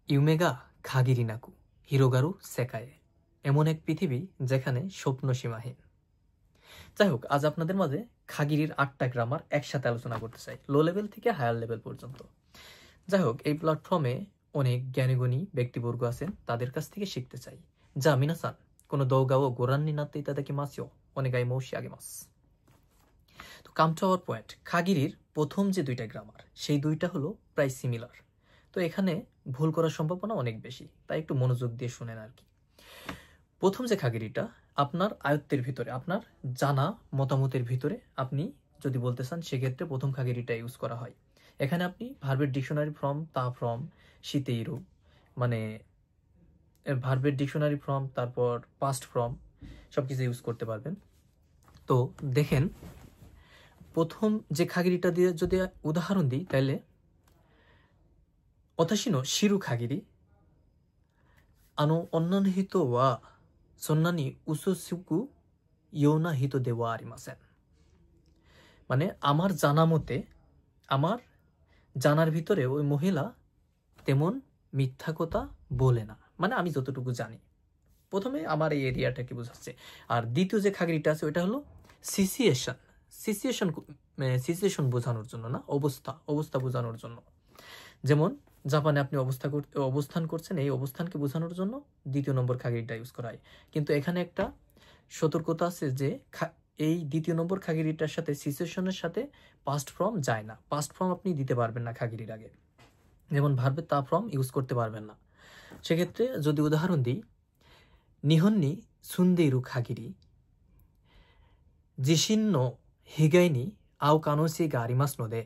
ইউমেগা খাগিরিনাকু হিরোগারু সেকায়ে, এমন এক পৃথিবী যেখানে স্বপ্ন সীমাহীন। যাই হোক, আজ আপনাদের মাঝে খাগিরির 8টা গ্রামার একসাথে আলোচনা করতে চাই, লো লেভেল থেকে হায়ার লেভেল পর্যন্ত। যাই হোক, এই প্ল্যাটফর্মে অনেক জ্ঞানীগুণী ব্যক্তিবর্গ আছেন, তাদের কাছ থেকে শিখতে চাই। যা মিনাসান কোনো দৌগা ও গোরানになっていただきますようお願い申し上げます。তো কাম টু আওয়ার পয়েন্ট, খাগিরির প্রথম যে 2টা গ্রামার সেই 2টা হলো প্রায় সিমিলার। তো এখানে ভুল করার সম্ভাবনা অনেক বেশি, তাই একটু মনোযোগ দিয়ে শুনেন আর কি। প্রথম যে খাগিরিটা আপনার আয়ত্তের ভিতরে, আপনার জানা মতামতের ভিতরে আপনি যদি বলতে চান, সেক্ষেত্রে প্রথম খাগিরিটা ইউজ করা হয়। এখানে আপনি ভার্বের ডিকশনারি ফ্রম, তা ফ্রম, শীতেইরু, মানে ভার্বের ডিকশনারি ফ্রম, তারপর পাস্ট ফ্রম, সব কিছু ইউজ করতে পারবেন। তো দেখেন, প্রথম যে খাগিরিটা দিয়ে যদি উদাহরণ দিই, তাহলে অতাশিনো শিরু খাগিরি অন্যান্য হিত ওয়া সন্নানি উসুসুকু ইয়োনা হিত দেওয়া আরিমাসেন। মানে আমার জানা মতে, আমার জানার ভিতরে ওই মহিলা তেমন মিথ্যা কথা বলে না, মানে আমি যতটুকু জানি। প্রথমে আমার এই এরিয়াটাকে বোঝাচ্ছে। আর দ্বিতীয় যে খাগিরিটা আছে ওইটা হলো সিচুয়েশন। সিচুয়েশন বোঝানোর জন্য না, অবস্থা বোঝানোর জন্য। যেমন জাপানে আপনি অবস্থান করছেন, এই অবস্থানকে বোঝানোর জন্য দ্বিতীয় নম্বর খাগিরিটা ইউজ করা হয়। কিন্তু এখানে একটা সতর্কতা আছে যে এই দ্বিতীয় নম্বর খাগিরিটার সাথে সিচুয়েশনের সাথে পাস্ট ফর্ম যায় না। পাস্ট ফর্ম আপনি দিতে পারবেন না খাগিরির আগে, যেমন ভার্বে তা ফর্ম ইউজ করতে পারবেন না। সেক্ষেত্রে যদি উদাহরণ দিই, নিহন্নি সুন্দেইরু খাগিরি জিশিন নো হিগাই নি আও কানোসি গা আরিমাস নোদে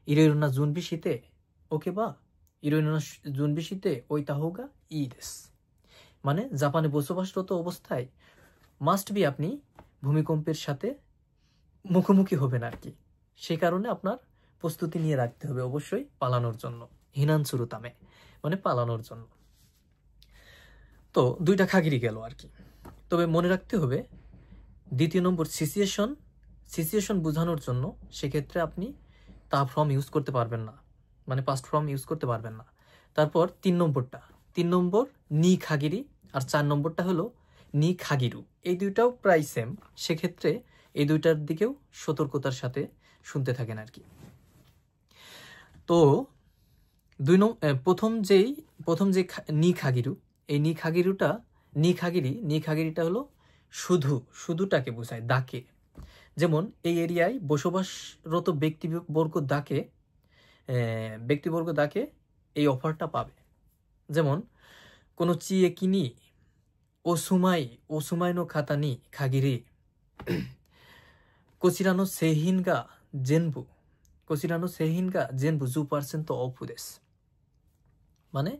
ইরোইরো না জুনবিশিতে ওকে বা ইরোইরো না জুনবিশিতে ওইতা হোগা ই দেস। মানে জাপানে বসবাসরত অবস্থায় মাস্ট বি আপনি ভূমিকম্পের সাথে মুখোমুখি হবেন আর কি। সে কারণে আপনার প্রস্তুতি নিয়ে রাখতে হবে অবশ্যই পালানোর জন্য। হিনানসুরু তামে মানে পালানোর জন্য। তো 2টা খাগিরি গেল আর কি। তবে মনে রাখতে হবে, দ্বিতীয় নম্বর সিচুয়েশন বোঝানোর জন্য সেক্ষেত্রে আপনি তা ফর্ম ইউজ করতে পারবেন না, মানে পাস্ট ফর্ম ইউজ করতে পারবেন না। তারপর 3 নম্বর নি খাগিরি, আর 4 নম্বরটা হলো নি খাগিরু। এই 2টাও প্রায় সেম, সেক্ষেত্রে এই 2টার দিকেও সতর্কতার সাথে শুনতে থাকেন আর কি। তো প্রথম যে নি খাগিরু, এই নি খাগিরিটা হলো শুধুটাকে বোঝায়, দাকে। যেমন এই এরিয়ায় বসবাসরত ব্যক্তিবর্গ দাকে এই অফারটা পাবে। যেমন কোনো চিয়ে কিনি ওসুমাই নো খাতা নি খাগিরি কোচিরানো সেহিনগা জেনবু 2% অফ দেশ। মানে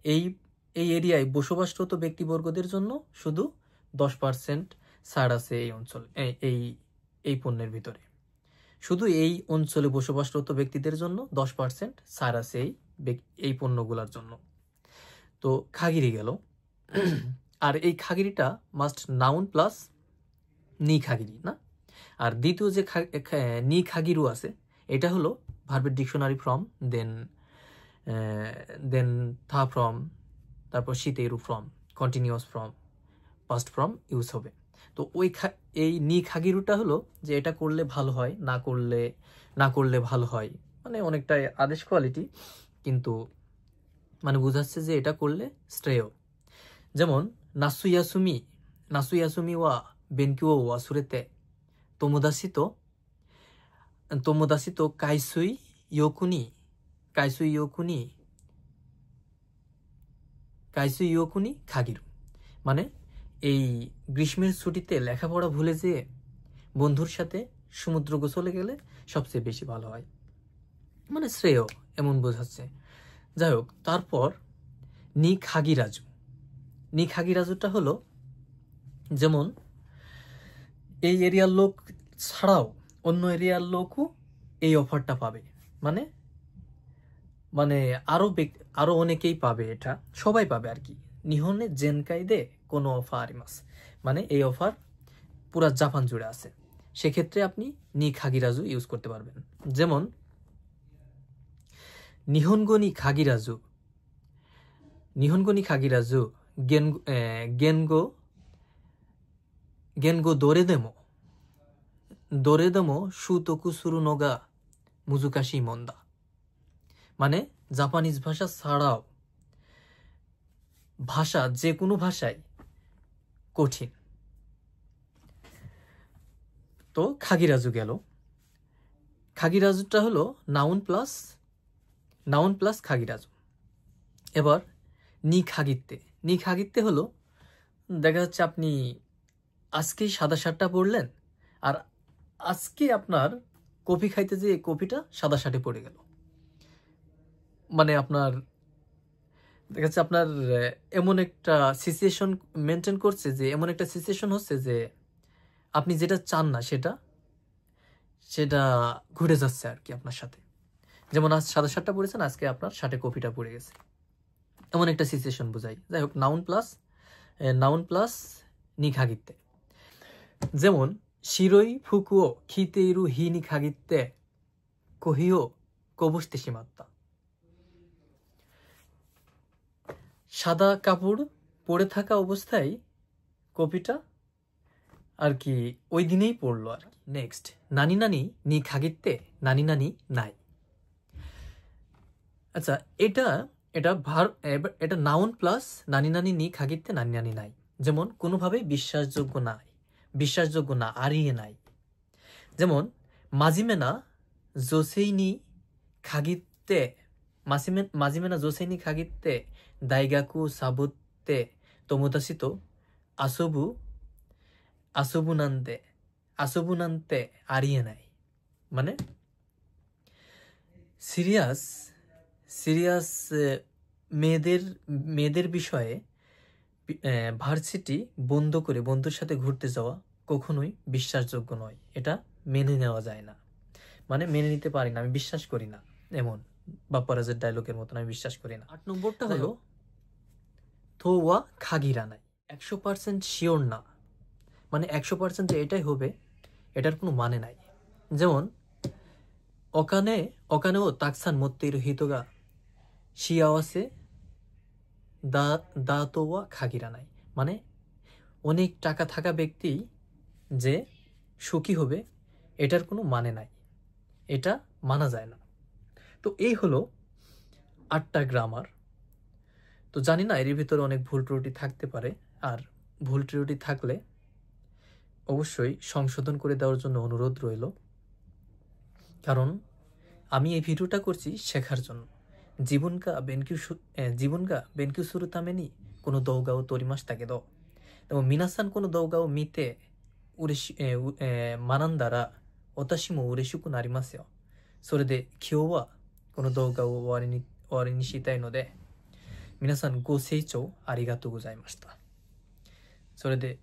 এই এরিয়ায় বসবাসরত ব্যক্তিবর্গদের জন্য শুধু 10% ছাড় আছে এই অঞ্চল, এই পণ্যের ভিতরে। শুধু এই অঞ্চলে বসবাসরত ব্যক্তিদের জন্য 10% ছাড় আছে এই পণ্যগুলোর জন্য। তো খাগিরি গেল। আর এই খাগিরিটা মাস্ট নাউন প্লাস নি খাগিরি না। আর দ্বিতীয় যে নি খাগিরু আছে, এটা হলো ভার্বের ডিকশনারি ফ্রম, দেন থা ফ্রম, তারপর শীতেরু form, continuous form, past form use হবে। তো এই নি খাগিরুটা হলো যে এটা করলে ভালো হয়, না করলে ভালো হয়, মানে অনেকটাই আদেশ কোয়ালিটি, কিন্তু মানে বোঝাচ্ছে যে এটা করলে শ্রেয়। যেমন নাসুয়াসুমি ওয়া বেনকিউ ওয়া সুরেতে তোমোদাসি তো কাইসুই ইয়োকুনি খাগিরু। মানে এই গ্রীষ্মের ছুটিতে লেখাপড়া ভুলে যেয়ে বন্ধুর সাথে সমুদ্র গোসলে গেলে সবচেয়ে বেশি ভালো হয়, মানে শ্রেয় এমন বোঝাচ্ছে। যাই হোক, তারপর নি খাগিরাজুটা হলো, যেমন এই এরিয়ার লোক ছাড়াও অন্য এরিয়ার লোকও এই অফারটা পাবে। মানে আরো অনেকেই পাবে, এটা সবাই পাবে আর কি। নিহনে জেনকাইদে কোনো অফার আরিমাস, মানে এই অফার পুরা জাপান জুড়ে আছে। সেক্ষেত্রে আপনি নি খাগিরাজু ইউজ করতে পারবেন। যেমন নিহনগো নি খাগিরাজু নিহনগো নি খাগিরাজু গেনগো দোরেদেমো সুতোকু সুরু নোগা মুজুকাশি মন্দা। মানে জাপানিজ ভাষা ছাড়াও ভাষা যে কোনো ভাষায় কঠিন। তো খাগিরাজু গেল। খাগিরাজুটা হলো নাউন প্লাস খাগিরাজু। এবার নি খাগিত্তে হলো দেখা যাচ্ছে আপনি আজকেই সাদা শার্টটা পরলেন আর আজকে আপনার কফি খাইতে যে কফিটা সাদা শার্টে পড়ে গেল। মানে আপনার দেখা যাচ্ছে আপনার এমন একটা সিচুয়েশন মেনটেন করছে, যে এমন একটা সিচুয়েশন হচ্ছে যে আপনি যেটা চান না সেটা ঘুরে যাচ্ছে আর কি আপনার সাথে। যেমন আজ সাদা শার্টটা পরেছেন, আজকে আপনার শার্টে কফিটা পড়ে গেছে, এমন একটা সিচুয়েশন বোঝাই। যাই হোক, নাউন প্লাস নি খাগিত্তে। যেমন শিরোই ফুকুও খিতেইরু হি নি খাগিত্তে কহিও কবুস্তে সীমাত্তা। সাদা কাপড় পরে থাকা অবস্থায় কপিটা আর কি ওই দিনেই পড়লো আর কি। নেক্সট, নানি নানি নি খাগিত্তে নানি নানি নাই। আচ্ছা, এটা নাউন প্লাস নানি নানি নি খাগিত্তে নানি নানি নাই। যেমন কোনোভাবে বিশ্বাসযোগ্য না, আরিয়ে নাই। যেমন মাজিমেনা জোসেইনি খাগিত্তে দাইগাকু সাবুত্তে তোমোদাসিতো আসবুনান্তে আরিয়ে নাই। মানে সিরিয়াস মেয়েদের বিষয়ে ভার্সিটি বন্ধ করে বন্ধুর সাথে ঘুরতে যাওয়া কখনোই বিশ্বাসযোগ্য নয়, এটা মেনে নেওয়া যায় না। মানে মেনে নিতে পারি না, আমি বিশ্বাস করি না, এমন বাপ্পারাজের ডায়লগের মতন আমি বিশ্বাস করি না। 8 নম্বরটা হলো থোয়া খাগিরা নাই, 100% শিওর না। মানে 100% যে এটাই হবে এটার কোনো মানে নাই। যেমন অকানেও তাকসান মত্তেইরু হিতোগা শিয়াওয়াসে দা তোয়া খাগিরা নাই। মানে অনেক টাকা থাকা ব্যক্তি যে সুখী হবে এটার কোনো মানে নাই, এটা মানা যায় না। তো এই হলো 8টা গ্রামার। তো জানি না এর ভিতরে অনেক ভুল ত্রুটি থাকতে পারে, আর ভুল ত্রুটি থাকলে অবশ্যই সংশোধন করে দেওয়ার জন্য অনুরোধ রইল। কারণ আমি এই ভিডিওটা করছি শেখার জন্য। জীবনকা বেনকিউ সুরু তামেনি কোনো দৌগাও তরিমাস তাকে দাও এবং মিনাসান কোনো দৌগাও মিতে মানান্দারা ওতাশিমো উরেশিকু নারিমাসেও।それで今日はこの動画を終わりにしたいので、皆さんご清聴ありがとうございました。それで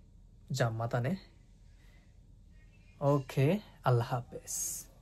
じゃあまたね。OK、アッラハフェス。